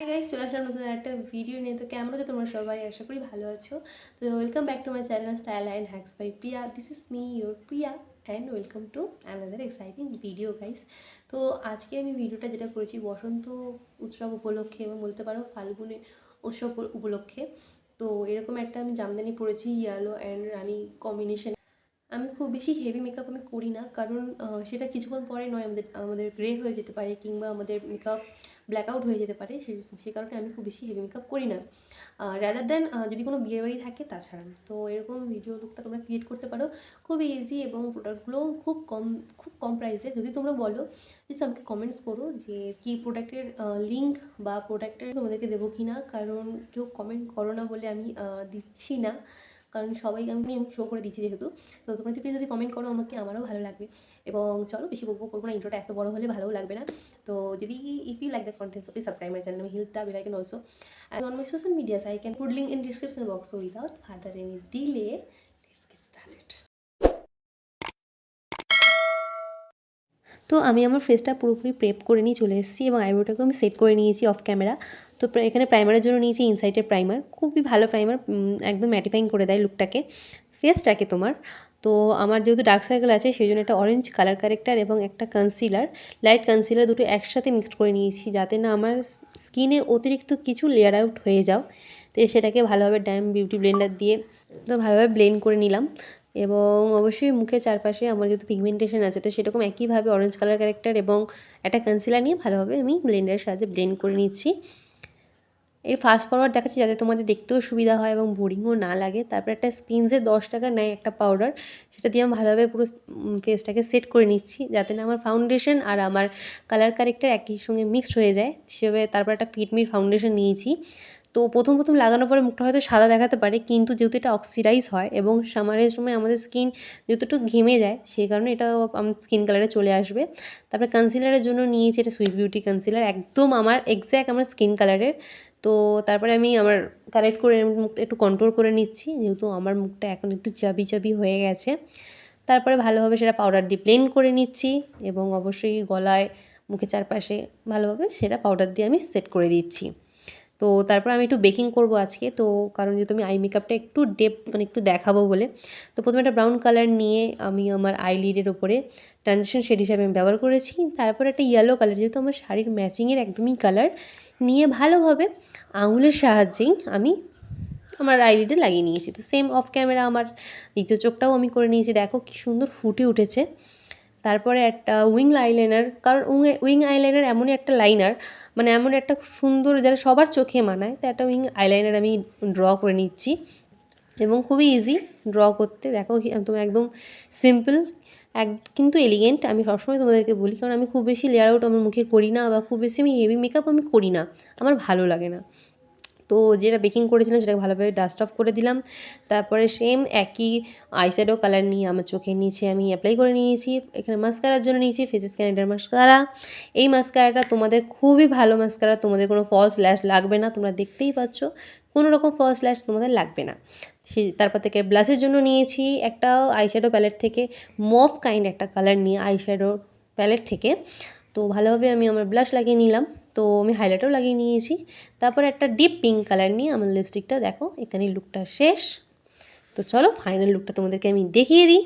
Hi guys, চলে আসলাম নতুন একটা ভিডিও নিয়ে। তো কেমন আছো তোমরা সবাই? আশা করি ভালো আছো। তো welcome back to my channel style and hacks by Priya. This is me your Priya and welcome to another exciting video guys. তো আজকে আমি ভিডিওটা যেটা করেছি বসন্ত উৎসব উপলক্ষে এবং বলতে পারো ফাল্গুনের উৎসব উপলক্ষে। তো এরকম একটা আমি জামদানি পরেছি ইয়েলো অ্যান্ড রানি কম্বিনেশন। আমি খুব বেশি হেভি মেকআপ আমি করি না, কারণ সেটা কিছুক্ষণ পরে নয় আমাদের আমাদের গ্রে হয়ে যেতে পারে কিংবা আমাদের মেকআপ ব্ল্যাক আউট হয়ে যেতে পারে। সে কারণে আমি খুব বেশি হেভি মেকআপ করি না, রাদার দ্যান যদি কোনো বিয়েবাড়ি থাকে তাছাড়া। তো এরকম ভিডিও লুকটা তোমরা ক্রিয়েট করতে পারো খুব ইজি, এবং প্রোডাক্টগুলো খুব কম প্রাইসে। যদি তোমরা বলো প্লিজ আমাকে কমেন্টস করো যে কী প্রোডাক্টের লিঙ্ক বা প্রোডাক্টের তোমাদেরকে দেবো কি না, কারণ কেউ কমেন্ট করো না বলে আমি দিচ্ছি না, কারণ সবাই আমি শো করে দিচ্ছি যেহেতু। তো তোমরা প্লিজ যদি কমেন্ট করো আমাকে, আমারও ভালো লাগবে। এবং চলো বেশি বকবো করবো না, ইন্ট্রোটা এত বড় হলে ভালোও লাগবে না। তো যদি if you like the content so please subscribe my channel, hit the bell icon also and on my social medias I can put link in description box. So without further any delay, let's get started. তো আমি আমার ফেসটা পুরোপুরি prep করে নিয়ে চলে এসেছি এবং আইব্রোটাকেও আমি সেট করে নিয়েছি অফ ক্যামেরা। তো এখানে প্রাইমারের জন্য নিয়েছি ইনসাইটের প্রাইমার, খুবই ভালো প্রাইমার, একদম ম্যাটিফাইং করে দেয় লুকটাকে, ফেসটাকে তোমার। তো আমার যেহেতু ডার্ক সার্কেল আছে সেই জন্য একটা অরেঞ্জ কালার কারেক্টার এবং একটা কনসিলার, লাইট কনসিলার দুটো একসাথে মিক্সড করে নিয়েছি যাতে না আমার স্কিনে অতিরিক্ত কিছু লেয়ার আউট হয়ে যাও। তো সেটাকে ভালোভাবে ড্যাম বিউটি ব্লেন্ডার দিয়ে তো ভালোভাবে ব্লেন্ড করে নিলাম। এবং অবশ্যই মুখের চারপাশে আমার যেহেতু পিগমেন্টেশন আছে তো সেরকম একইভাবে অরেঞ্জ কালার ক্যারেক্টার এবং একটা কনসিলার নিয়ে ভালোভাবে আমি ব্লেন্ডারের সাহায্যে ব্লেন্ড করে নিচ্ছি। এর ফাস্ট ফরওয়ার্ড দেখাচ্ছি যাতে তোমাদের দেখতেও সুবিধা হয় এবং বোরিংও না লাগে। তারপর একটা স্পিন্সের 10 টাকা নেয় একটা পাউডার, সেটা দিয়ে আমি ভালোভাবে পুরো ফেসটাকে সেট করে নিচ্ছি যাতে না আমার ফাউন্ডেশন আর আমার কালার কারেক্টার একই সঙ্গে মিক্সড হয়ে যায়। হিসেবে তারপর একটা ফিটমির ফাউন্ডেশন নিয়েছি। তো প্রথম লাগানোর পরে মুখটা হয়তো সাদা দেখাতে পারে, কিন্তু যেহেতু এটা অক্সিডাইজ হয় এবং সামারের সময় আমাদের স্কিন যেহেতু একটু ঘেমে যায় সেই কারণে এটা আমার স্কিন কালারে চলে আসবে। তারপরে কনসিলারের জন্য নিয়েছি এটা সুইস বিউটি কনসিলার, একদম আমার এক্স্যাক্ট আমার স্কিন কালারের। তো তারপরে আমি আমার কারেক্ট করে মুখটা একটু কন্ট্রোল করে নিচ্ছি, যেহেতু আমার মুখটা এখন একটু চাবি হয়ে গেছে। তারপরে ভালোভাবে সেটা পাউডার দিয়ে ব্লেন্ড করে নিচ্ছি এবং অবশ্যই গলায় মুখের চারপাশে ভালোভাবে সেটা পাউডার দিয়ে আমি সেট করে দিচ্ছি। তো তারপর আমি একটু বেকিং করব আজকে, তো কারণ যেহেতু আমি আই মেকআপটা একটু মানে একটু দেখাবো বলে। তো প্রথমে একটা ব্রাউন কালার নিয়ে আমি আমার আইলিডের ওপরে ট্রানজিশন শেড হিসাবে আমি ব্যবহার করেছি। তারপর একটা ইয়েলো কালার, যেহেতু আমার শাড়ির ম্যাচিংয়ের একদমই কালার, নিয়ে ভালোভাবে আঙুলের সাহায্যেই আমি আমার আইলিডে লাগিয়ে নিয়েছি। তো সেম অফ ক্যামেরা আমার দ্বিতীয় চোখটাও আমি করে নিয়েছি, দেখো কি সুন্দর ফুটে উঠেছে। তারপরে একটা উইং আইলাইনার, কারণ উইং আইলাইনার এমনই একটা লাইনার, মানে এমন একটা সুন্দর যারা সবার চোখে মানায়, তো একটা উইং আইলাইনার আমি ড্র করে নিচ্ছি এবং খুবই ইজি ড্র করতে। দেখো তোমার একদম সিম্পল কিন্তু এলিগেন্ট। আমি সবসময় তোমাদেরকে বলি, কারণ আমি খুব বেশি লেয়ার আউট আমার মুখে করি না বা খুব বেশি আমি হেভি মেকআপ আমি করি না, আমার ভালো লাগে না। তো যেটা বেকিং করেছিলাম সেটাকে ভালোভাবে ডাস্ট অফ করে দিলাম। তারপরে সেম একই আইশ্যাডো কালার নিয়ে আমার চোখের নিচে আমি অ্যাপ্লাই করে নিয়েছি। এখানে মাস্কারার জন্য নিয়েছি ফেসেস ক্যানেডার মাস্কারা। এই মাস্কারাটা তোমাদের খুবই ভালো মাস্কারা, তোমাদের কোনো ফলস ল্যাশ লাগবে না, তোমরা দেখতেই পাচ্ছ কোনো রকম ফলস ল্যাশ তোমাদের লাগবে না। তারপর থেকে ব্লাশের জন্য নিয়েছি একটা আইশ্যাডো প্যালেট থেকে মফ কাইন্ড একটা কালার নিয়ে আইশ্যাডো প্যালেট থেকে। তো ভালোভাবে আমি আমার ব্লাশ লাগিয়ে নিলাম, তো আমি হাইলাইটারও লাগিয়ে নিয়েছি। তারপর একটা ডিপ পিঙ্ক কালার নিয়ে আমার লিপস্টিকটা, দেখো এখানে লুকটা শেষ। তো চলো ফাইনাল লুকটা তোমাদেরকে আমি দেখিয়ে দিই।